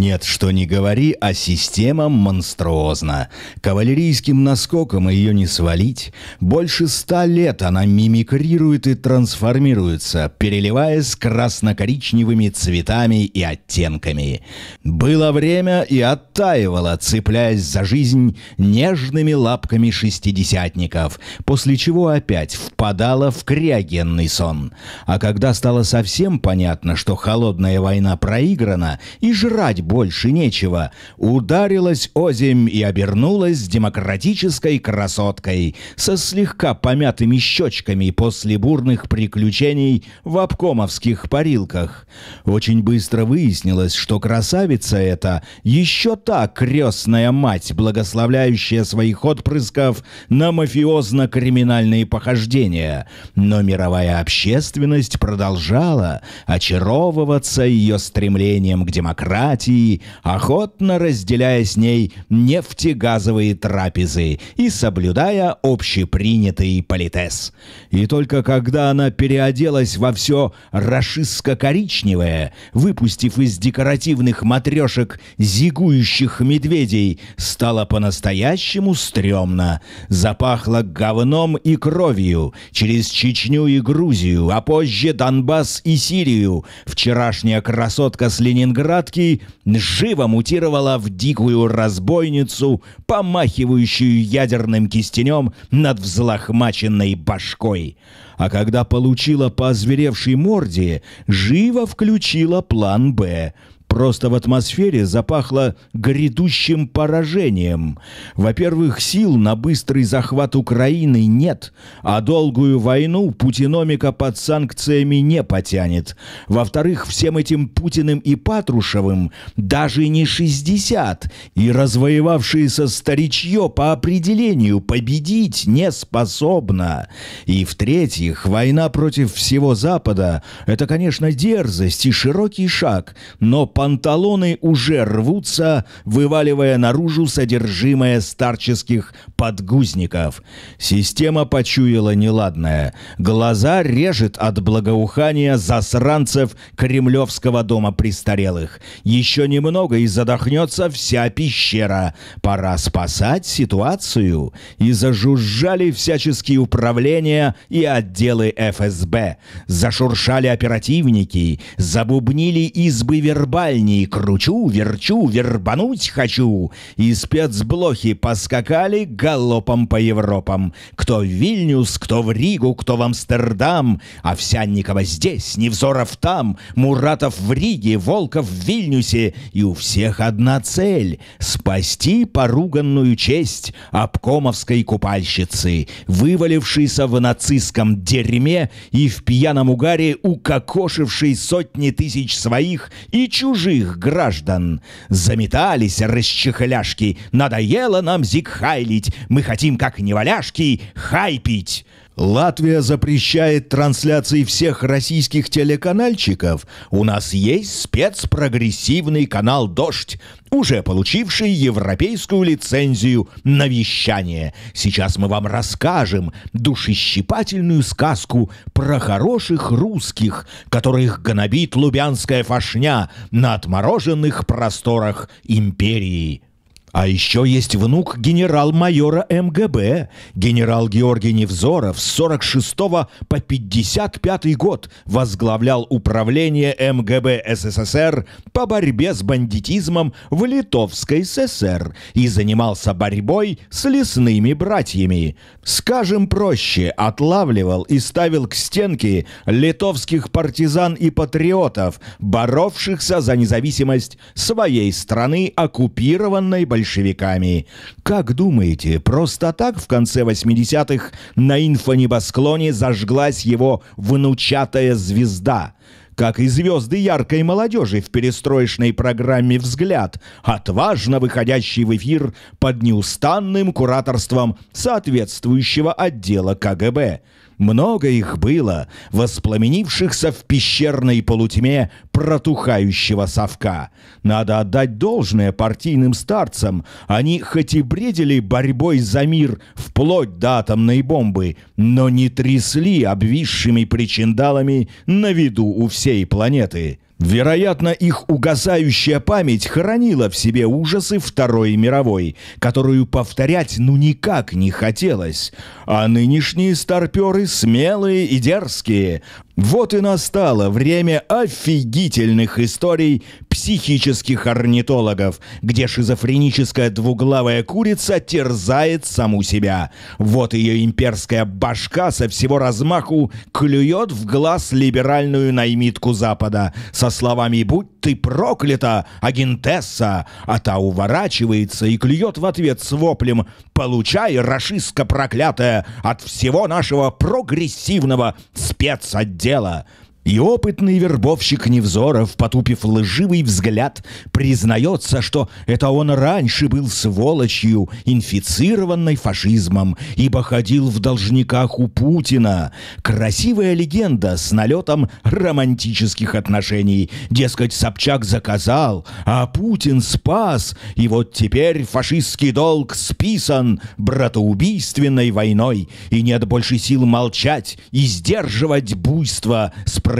Нет, что ни говори, а система монструозна. Кавалерийским наскоком ее не свалить. Больше 100 лет она мимикрирует и трансформируется, переливаясь красно-коричневыми цветами и оттенками. Было время и оттаивала, цепляясь за жизнь нежными лапками шестидесятников, после чего опять впадала в криогенный сон. А когда стало совсем понятно, что холодная война проиграна и жрать больше нечего, ударилась озимь и обернулась демократической красоткой со слегка помятыми щечками после бурных приключений в обкомовских парилках. Очень быстро выяснилось, что красавица эта еще та крестная мать, благословляющая своих отпрысков на мафиозно-криминальные похождения. Но мировая общественность продолжала очаровываться ее стремлением к демократии, охотно разделяя с ней нефтегазовые трапезы и соблюдая общепринятый политес. И только когда она переоделась во все рашистско-коричневое, выпустив из декоративных матрешек зигующих медведей, стало по-настоящему стрёмно. Запахло говном и кровью через Чечню и Грузию, а позже Донбасс и Сирию. Вчерашняя красотка с Ленинградки живо мутировала в дикую разбойницу, помахивающую ядерным кистенем над взлохмаченной башкой. А когда получила по озверевшей морде, живо включила план «Б». Просто в атмосфере запахло грядущим поражением. Во-первых, сил на быстрый захват Украины нет, а долгую войну путиномика под санкциями не потянет. Во-вторых, всем этим Путиным и Патрушевым даже не 60, и развоевавшееся старичье по определению победить не способно. И в-третьих, война против всего Запада – это, конечно, дерзость и широкий шаг, но панталоны уже рвутся, вываливая наружу содержимое старческих подгузников. Система почуяла неладное. Глаза режет от благоухания засранцев Кремлевского дома престарелых. Еще немного и задохнется вся пещера. Пора спасать ситуацию. И зажужжали всяческие управления и отделы ФСБ. Зашуршали оперативники, забубнили избы вербальни. Кручу, верчу, вербануть хочу. И спецблохи поскакали галопом по Европам. Кто в Вильнюс, кто в Ригу, кто в Амстердам. Овсянникова здесь, Невзоров там, Муратов в Риге, Волков в Вильнюсе. И у всех одна цель — спасти поруганную честь обкомовской купальщицы, вывалившейся в нацистском дерьме и в пьяном угаре укокошившей сотни тысяч своих и чужих граждан. Заметались расчехляшки. Надоело нам зигхайлить. Мы хотим, как неваляшки, хайпить. Латвия запрещает трансляции всех российских телеканальчиков. У нас есть спецпрогрессивный канал «Дождь», уже получивший европейскую лицензию на вещание. Сейчас мы вам расскажем душещипательную сказку про хороших русских, которых гнобит лубянская фашня на отмороженных просторах империи. А еще есть внук генерал-майора МГБ. Генерал Георгий Невзоров с 46 по 55 год возглавлял управление МГБ СССР по борьбе с бандитизмом в Литовской ССР и занимался борьбой с лесными братьями. Скажем проще, отлавливал и ставил к стенке литовских партизан и патриотов, боровшихся за независимость своей страны, оккупированной большевиками. Как думаете, просто так в конце 80-х на инфонебосклоне зажглась его внучатая звезда? Как и звезды яркой молодежи в перестроечной программе «Взгляд», отважно выходящий в эфир под неустанным кураторством соответствующего отдела КГБ. Много их было, воспламенившихся в пещерной полутьме протухающего совка. Надо отдать должное партийным старцам. Они хоть и бредили борьбой за мир вплоть до атомной бомбы, но не трясли обвисшими причиндалами на виду у всей планеты. Вероятно, их угасающая память хранила в себе ужасы Второй мировой, которую повторять никак не хотелось. А нынешние старперы смелые и дерзкие. Вот и настало время офигительных историй психических орнитологов, где шизофреническая двуглавая курица терзает саму себя. Вот ее имперская башка со всего размаху клюет в глаз либеральную наймитку Запада со словами «Будь ты проклята, агентесса!», а та уворачивается и клюет в ответ с воплем «Получай, рашистка проклятая, от всего нашего прогрессивного спецотдела!». И опытный вербовщик Невзоров, потупив лживый взгляд, признается, что это он раньше был сволочью, инфицированной фашизмом, ибо ходил в должниках у Путина. Красивая легенда с налетом романтических отношений. Дескать, Собчак заказал, а Путин спас, и вот теперь фашистский долг списан братоубийственной войной, и нет больше сил молчать и сдерживать буйство справедливости.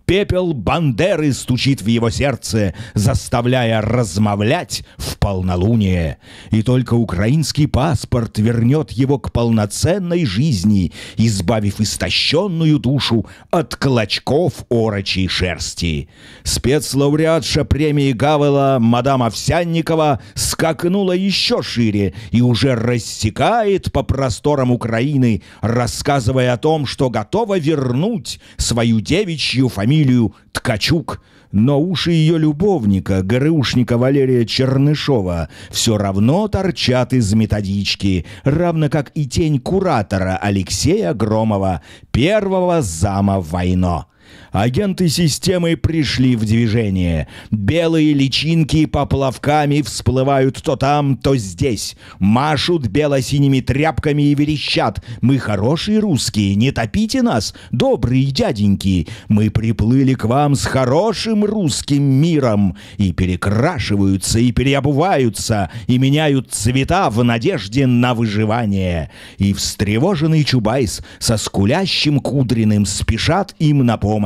Пепел Бандеры стучит в его сердце, заставляя размовлять в полнолуние. И только украинский паспорт вернет его к полноценной жизни, избавив истощенную душу от клочков орочей шерсти. Спецлауреатша премии Гавела мадам Овсянникова скакнула еще шире и уже рассекает по просторам Украины, рассказывая о том, что готова вернуть свою девичью фамилию Ткачук. Но уши ее любовника, ГРУшника Валерия Чернышова, все равно торчат из методички, равно как и тень куратора Алексея Громова, первого зама Войно. Агенты системы пришли в движение. Белые личинки поплавками всплывают то там, то здесь. Машут бело-синими тряпками и верещат: «Мы хорошие русские, не топите нас, добрые дяденьки. Мы приплыли к вам с хорошим русским миром». И перекрашиваются, и переобуваются, и меняют цвета в надежде на выживание. И встревоженный Чубайс со скулящим Кудриным спешат им на помощь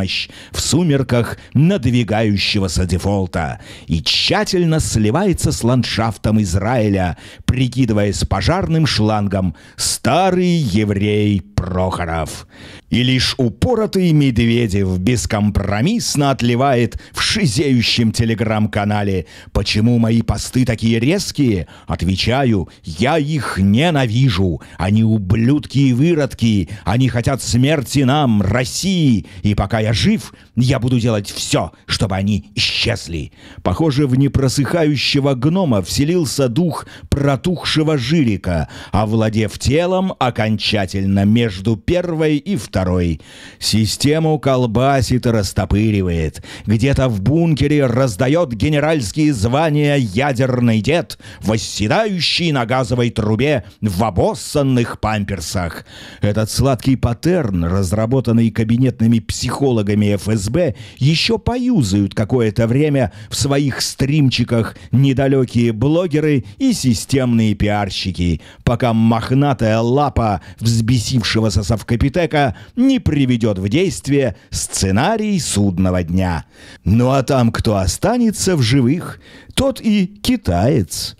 в сумерках надвигающегося дефолта и тщательно сливается с ландшафтом Израиля, прикидываясь пожарным шлангом, старый еврей Прохоров. И лишь упоротый Медведев бескомпромиссно отливает в шизеющем телеграм-канале: «Почему мои посты такие резкие?» Отвечаю: я их ненавижу. Они ублюдки и выродки. Они хотят смерти нам, России. И пока я жив, я буду делать все, чтобы они исчезли. Похоже, в непросыхающего гнома вселился дух протухшего жирика, овладев телом окончательно между первой и второй. Систему колбасит и растопыривает. Где-то в бункере раздает генеральские звания ядерный дед, восседающий на газовой трубе в обоссанных памперсах. Этот сладкий паттерн, разработанный кабинетными психологами ФСБ, еще поюзают какое-то время в своих стримчиках недалекие блогеры и системные пиарщики, пока мохнатая лапа взбесившегося совкапитека не приведет в действие сценарий судного дня. Ну а там, кто останется в живых, тот и китаец.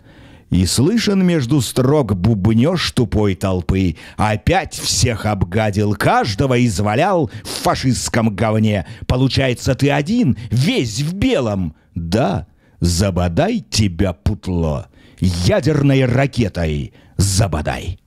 И слышен между строк бубнёж тупой толпы: «Опять всех обгадил, каждого извалял в фашистском говне. Получается, ты один, весь в белом». Да, забодай тебя, путло, ядерной ракетой забодай.